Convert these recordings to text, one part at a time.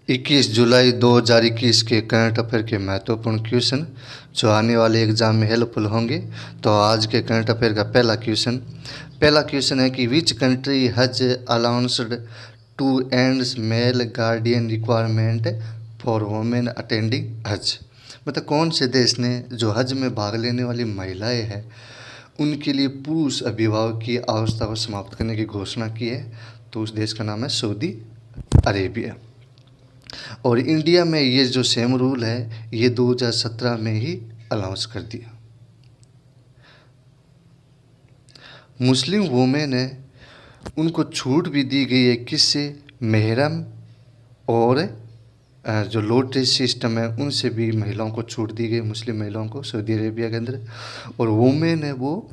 21 जुलाई 2021 के current affair के महत्वपूर्ण क्वेश्चन जो आने वाले एग्जाम में हेल्पफुल होंगे। तो आज के करंट अफेयर का पहला क्वेश्चन है कि which country has announced to ends male guardian requirement for women attending Hajj. मतलब कौन से देश ने जो हज में भाग लेने वाली महिलाएं हैं उनके लिए पुरुष अभिभावक की आवश्यकता को समाप्त करने की घोषणा की है। तो उस देश का नाम है सऊदी अरेबिया। और इंडिया में ये जो सेम रूल है ये 2017 में ही अनाउंस कर दिया। मुस्लिम वुमेन है उनको छूट भी दी गई है, किससे? मेहरम और जो लोटरी सिस्टम है उनसे भी महिलाओं को छूट दी गई, मुस्लिम महिलाओं को सऊदी अरेबिया के अंदर। और वुमेन है वो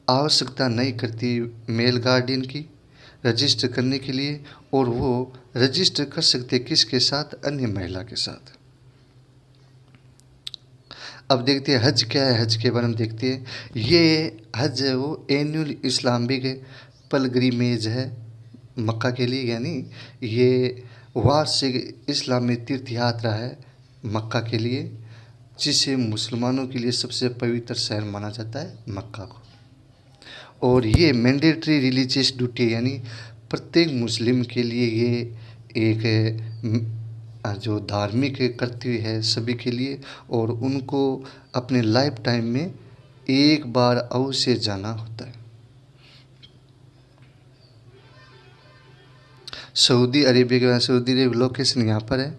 आवश्यकता नहीं करती मेल गार्डियन की रजिस्टर करने के लिए, और वो रजिस्टर कर सकते किसके साथ? अन्य महिला के साथ। अब देखते हैं हज क्या है। हज के बारे में देखते हैं। ये हज है वो एनुअल इस्लामिक पिलग्रिमेज है मक्का के लिए, यानी ये वार्षिक इस्लामी तीर्थ यात्रा है मक्का के लिए, जिसे मुसलमानों के लिए सबसे पवित्र शहर माना जाता है मक्का को। और ये मैंडेटरी रिलीजियस ड्यूटी है, यानी प्रत्येक मुस्लिम के लिए ये एक जो धार्मिक कर्तव्य है सभी के लिए, और उनको अपने लाइफ टाइम में एक बार अवश्य जाना होता है। सऊदी अरेबिया लोकेशन यहाँ पर है,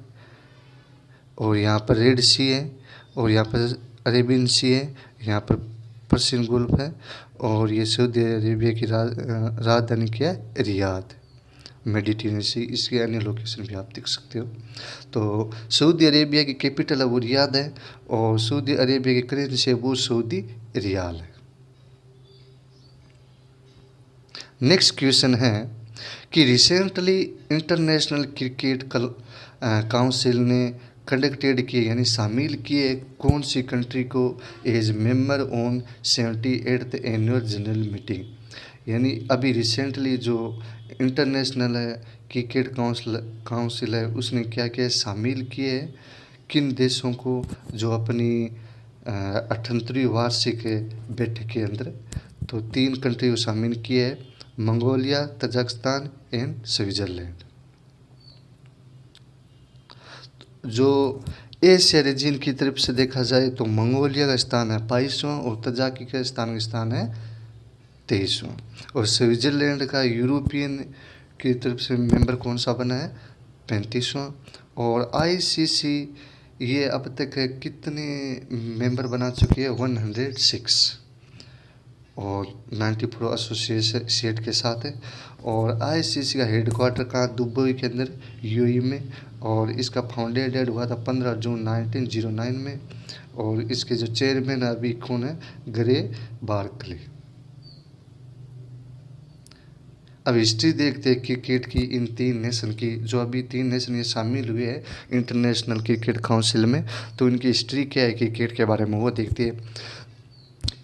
और यहाँ पर रेड सी है, और यहाँ पर अरेबियन सी है, यहाँ पर पर्शियन गल्फ है, और ये सऊदी अरेबिया की राजधानी क्या है? रियाद। मेडिटेरेनियन सी, इसके अन्य लोकेशन भी आप देख सकते हो। तो सऊदी अरेबिया की कैपिटल है वो रियाद है, और सऊदी अरेबिया की करेंसी है वो सऊदी रियाल है। नेक्स्ट क्वेश्चन है कि रिसेंटली इंटरनेशनल क्रिकेट काउंसिल ने कंडक्टेड किए, यानी शामिल किए कौन सी कंट्री को as member on 78th annual general meeting. यानी अभी रिसेंटली जो इंटरनेशनल है क्रिकेट काउंसिल है उसने क्या क्या शामिल किए है किन देशों को जो अपनी 78वीं वार्षिक बैठक के अंदर। तो 3 कंट्री को शामिल किए है, मंगोलिया, तजाकिस्तान एंड स्विट्जरलैंड। जो एशिया रीजन की तरफ से देखा जाए तो मंगोलिया का स्थान है 22वां, और तजाकिस्तान का स्थान है 23वां, और स्विट्जरलैंड का यूरोपियन की तरफ से मेंबर कौन सा बना है? 35वां। और आईसीसी ये अब तक कितने मेंबर बना चुकी है? 106, और 94 एसोसिएट के साथ है। और आईसीसी का हेडक्वार्टर कहाँ? दुबई के अंदर यूएई में, और इसका फाउंडेड हुआ था 15 जून 1909 में, और इसके जो चेयरमैन अभी कौन है? Grey Berkeley. अब हिस्ट्री देखते हैं क्रिकेट की इन 3 नेशन की, जो अभी 3 नेशन ये शामिल हुए हैं इंटरनेशनल क्रिकेट काउंसिल में। तो इनकी हिस्ट्री क्या है क्रिकेट के बारे में वो देखते हैं।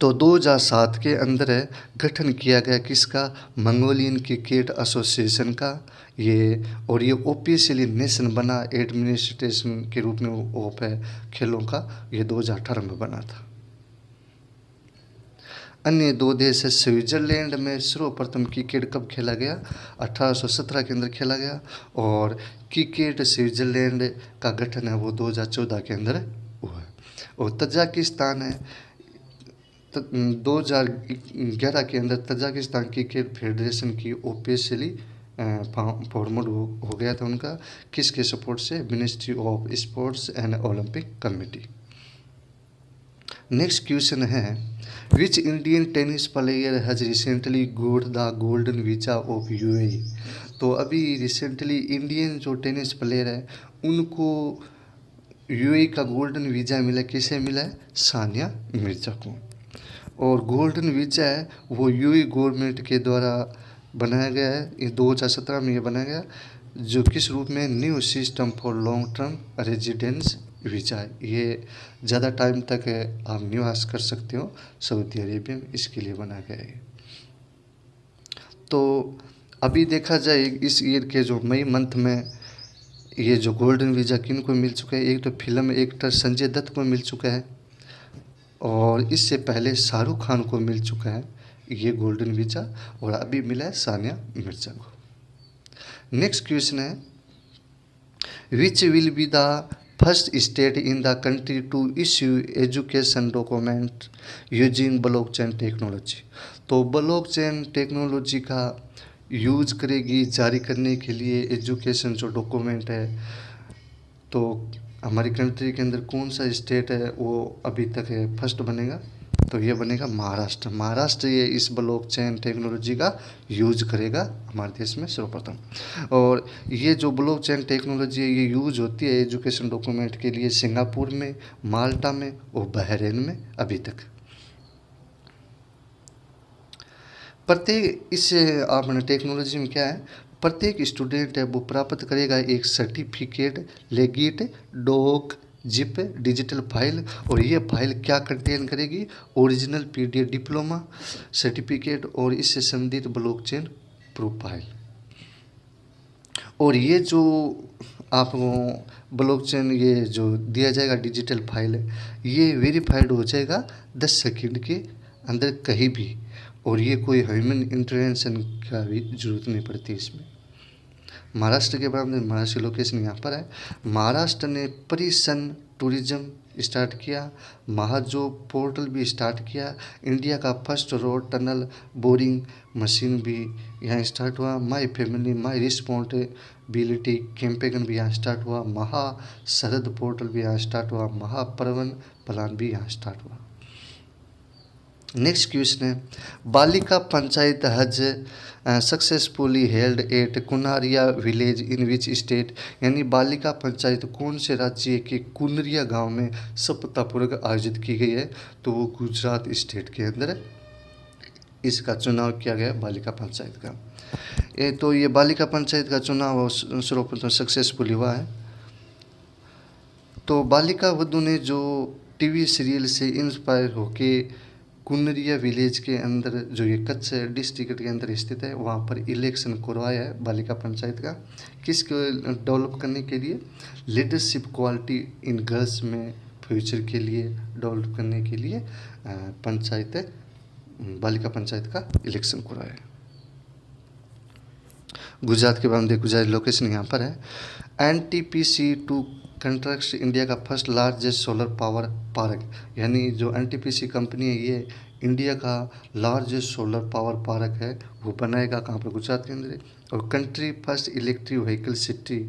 तो 2007 के अंदर है गठन किया गया किसका? मंगोलियन क्रिकेट एसोसिएशन का ये, और ये ऑफिशियली नेशन बना एडमिनिस्ट्रेशन के रूप में वो है खेलों का, ये 2018 में बना था। अन्य 2 देश है स्विट्जरलैंड में सर्वप्रथम क्रिकेट कब खेला गया? 1817 के अंदर खेला गया, और क्रिकेट स्विट्जरलैंड का गठन है वो 2014 के अंदर हुआ है। और तजाकिस्तान है 2011 के अंदर तजाकिस्तान क्रिकेट फेडरेशन की ऑफिशियली फॉर्मेट हो गया था उनका, किसके सपोर्ट से? Ministry of sports and Olympic committee. Next question है which Indian tennis player has recently got the golden visa of UAE. तो अभी रिसेंटली इंडियन जो टेनिस प्लेयर है उनको यूएई का गोल्डन वीज़ा मिला। किसे मिला है? सानिया मिर्जा को। और गोल्डन वीज़ा है वो यूएई गवर्नमेंट के द्वारा बनाया गया है, ये 2017 में ये बनाया गया, जो किस रूप में? New system for long term residence visa है। ये ज़्यादा टाइम तक आप निवास कर सकते हो सऊदी अरेबिया में, इसके लिए बनाया गया है। तो अभी देखा जाए इस ईयर के जो मई मंथ में ये जो गोल्डन वीज़ा किन को मिल चुका है, एक तो फिल्म एक्टर संजय दत्त को मिल चुका है और इससे पहले शाहरुख खान को मिल चुका है ये गोल्डन वीज़ा, और अभी मिला है सानिया मिर्जा को। नेक्स्ट क्वेश्चन है, which will be the first state in the country to issue education document using blockchain technology. तो ब्लॉकचेन टेक्नोलॉजी का यूज करेगी जारी करने के लिए एजुकेशन जो डॉक्यूमेंट है, तो हमारी कंट्री के अंदर कौन सा स्टेट है वो अभी तक है फर्स्ट बनेगा, तो ये बनेगा महाराष्ट्र। महाराष्ट्र ये इस ब्लॉकचेन टेक्नोलॉजी का यूज करेगा हमारे देश में सर्वप्रथम। और ये जो ब्लॉकचेन टेक्नोलॉजी है ये यूज होती है एजुकेशन डॉक्यूमेंट के लिए सिंगापुर में, माल्टा में और बहरीन में अभी तक। प्रत्येक इस आपने टेक्नोलॉजी में क्या है, प्रत्येक स्टूडेंट है वो प्राप्त करेगा एक certificate, legit, doc, zip, digital file, और ये फाइल क्या कंटेन करेगी, ओरिजिनल पीडीएफ डिप्लोमा सर्टिफिकेट और इससे संबंधित ब्लॉकचेन प्रूफ फाइल। और ये जो आपको ब्लॉकचेन ये जो दिया जाएगा डिजिटल फाइल है, ये वेरीफाइड हो जाएगा 10 सेकंड के अंदर कहीं भी, और ये कोई ह्यूमन इंटरवेंशन का भी जरूरत नहीं पड़ती इसमें। महाराष्ट्र के बारे में, महाराष्ट्र की लोकेशन यहाँ पर है। महाराष्ट्र ने परिसन टूरिज्म स्टार्ट किया, महाजोब पोर्टल भी स्टार्ट किया, इंडिया का first road tunnel boring machine भी यहाँ स्टार्ट हुआ, my family my responsibility campaign भी यहाँ स्टार्ट हुआ, महा शरद पोर्टल भी यहाँ स्टार्ट हुआ, महापर्वन प्लान भी यहाँ स्टार्ट हुआ। नेक्स्ट क्वेश्चन है, Balika Panchayat has successfully held at Kunaria village in which state. यानी बालिका पंचायत कौन से राज्य के कुनरिया गांव में सफलतापूर्वक आयोजित की गई है, तो वो गुजरात स्टेट के अंदर इसका चुनाव किया गया बालिका पंचायत का। तो ये बालिका पंचायत का चुनाव सर्वप्रथम सक्सेसफुली हुआ है। तो बालिका वधू ने जो टीवी सीरियल से इंस्पायर होके कुनरिया विलेज के अंदर जो ये कच्छ डिस्ट्रिक्ट के अंदर स्थित है वहाँ पर इलेक्शन करवाया है बालिका पंचायत का, किसको डेवलप करने के लिए, लीडरशिप क्वालिटी इन गर्ल्स में फ्यूचर के लिए डेवलप करने के लिए पंचायत बालिका पंचायत का इलेक्शन करवाया है। गुजरात के बाद गुजरात लोकेशन यहाँ पर है। NTPC टू कंस्ट्रक्ट इंडिया का first largest solar power park. यानी जो NTPC कंपनी है ये इंडिया का लार्जेस्ट सोलर पावर पार्क है, वो बनाएगा कहाँ पर, गुजरात के अंदर है। और country first electric vehicle city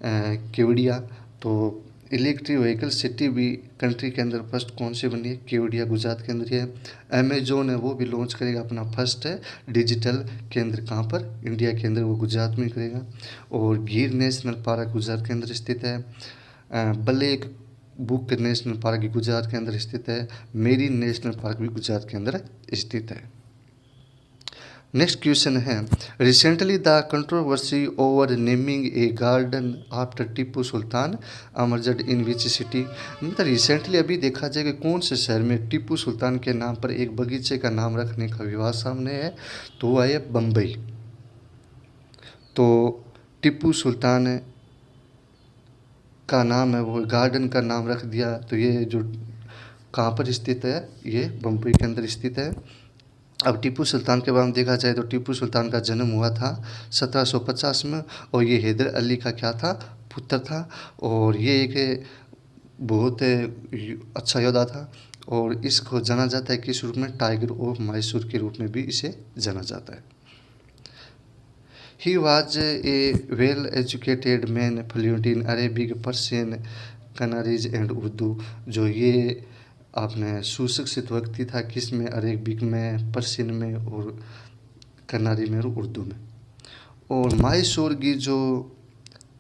Kevadia. तो इलेक्ट्रिक व्हीकल सिटी भी कंट्री के अंदर फर्स्ट कौन सी बनी है, केवड़िया गुजरात के अंदर है। अमेजोन है वो भी लॉन्च करेगा अपना फर्स्ट है डिजिटल केंद्र, कहाँ पर, इंडिया के अंदर, वो गुजरात में करेगा। और गिर नेशनल पार्क गुजरात के अंदर स्थित है। ब्लैक बुक नेशनल पार्क भी गुजरात के अंदर स्थित है। मेरी नेशनल पार्क भी गुजरात के अंदर स्थित है। नेक्स्ट क्वेश्चन है, recently the controversy over naming a garden after Tipu Sultan emerged in which city. मतलब रिसेंटली अभी देखा जाए कि कौन से शहर में टीपू सुल्तान के नाम पर एक बगीचे का नाम रखने का विवाद सामने है, तो वह है बम्बई। तो टीपू सुल्तान का नाम है वो गार्डन का नाम रख दिया, तो ये जो कहाँ पर स्थित है, ये बम्बई के अंदर स्थित है। अब टीपू सुल्तान के बारे में देखा जाए तो टीपू सुल्तान का जन्म हुआ था 1750 में, और ये हैदर अली का क्या था, पुत्र था। और ये एक बहुत अच्छा योद्धा था, और इसको जाना जाता है किस रूप में, टाइगर ऑफ मैसूर के रूप में भी इसे जाना जाता है। He was a well educated man fluent in Arabic, Persian, Kanarese and Urdu. जो ये आपने सुशिक्षित व्यक्ति था किस में, अरेबिक में, पर्शियन में और कनारी में और उर्दू में। और मैसूर की जो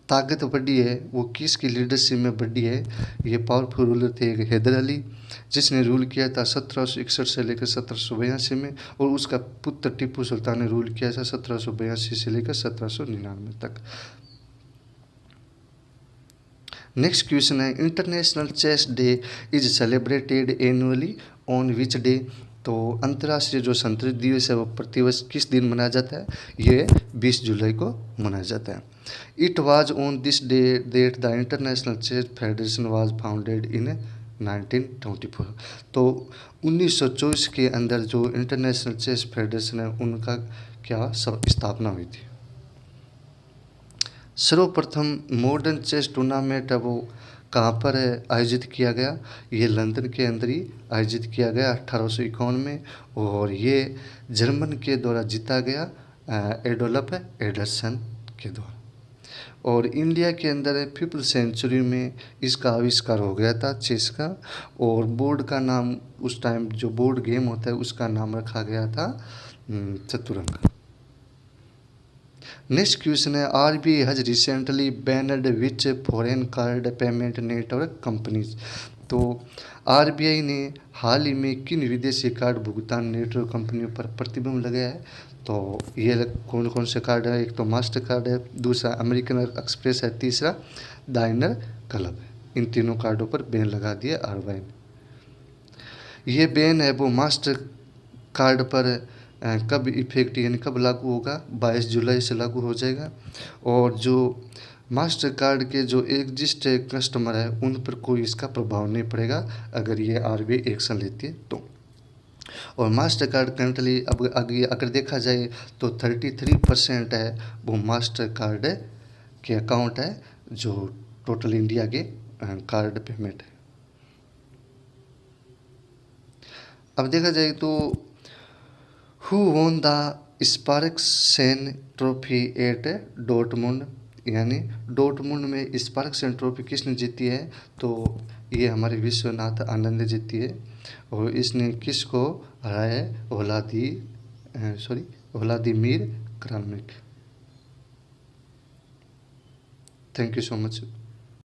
ताकत बढ़ी है वो किसकी लीडरशिप में बढ़ी है, ये पावरफुल रूलर थे एक हैदर अली, जिसने रूल किया था 1761 से लेकर 1782 में, और उसका पुत्र टीपू सुल्तान ने रूल किया था 1782 से लेकर 1799 तक। नेक्स्ट क्वेश्चन है, International Chess Day is celebrated annually on which day. तो अंतर्राष्ट्रीय जो संतुलित दिवस है वो प्रतिवर्ष किस दिन मनाया जाता है? ये 20 जुलाई को मनाया जाता है। It was on this day that the International Chess Federation was founded in 1924। तो 1924 के अंदर जो इंटरनेशनल चेस फेडरेशन है उनका क्या स्थापना हुई थी। सर्वप्रथम मॉडर्न चेस टूर्नामेंट है वो कहाँ पर आयोजित किया गया? ये लंदन के अंदर ही आयोजित किया गया 1851 में, और ये जर्मन के द्वारा जीता गया एडोल्फ एडरसन के द्वारा। और इंडिया के अंदर 5th सेंचुरी में इसका आविष्कार हो गया था चेस का, और बोर्ड का नाम उस टाइम जो बोर्ड गेम होता है उसका नाम रखा गया था चतुरंग। नेक्स्ट क्वेश्चन है RBI has recently banned which foreign card payment network companies. तो RBI ने हाल ही में किन विदेशी कार्ड भुगतान नेटवर्क कंपनियों पर प्रतिबंध लगाया है? तो ये कौन कौन से कार्ड है? एक तो मास्टर कार्ड है, दूसरा अमेरिकन एक्सप्रेस है, तीसरा डायनर क्लब है। इन तीनों कार्डों पर बैन लगा दिया RBI ने। ये बैन है वो मास्टर कार्ड पर कब इफेक्ट यानी कब लागू होगा? 22 जुलाई से लागू हो जाएगा। और जो मास्टर कार्ड के जो एग्जिस्ट कस्टमर है उन पर कोई इसका प्रभाव नहीं पड़ेगा अगर ये RBI एक्शन लेती है तो। और मास्टर कार्ड करंटली अब अगर देखा जाए तो 33% है वो मास्टर कार्ड के अकाउंट है जो टोटल इंडिया के कार्ड पेमेंट है। अब देखा जाए तो who won the Sparkassen trophy at Dortmund, यानी डॉर्टमुंड में स्पार्क्सेन ट्रॉफी किसने जीती है? तो ये हमारे विश्वनाथ आनंद ने जीती है। और इसने किसको हराया है? Vladimir Kramnik. Thank you so much.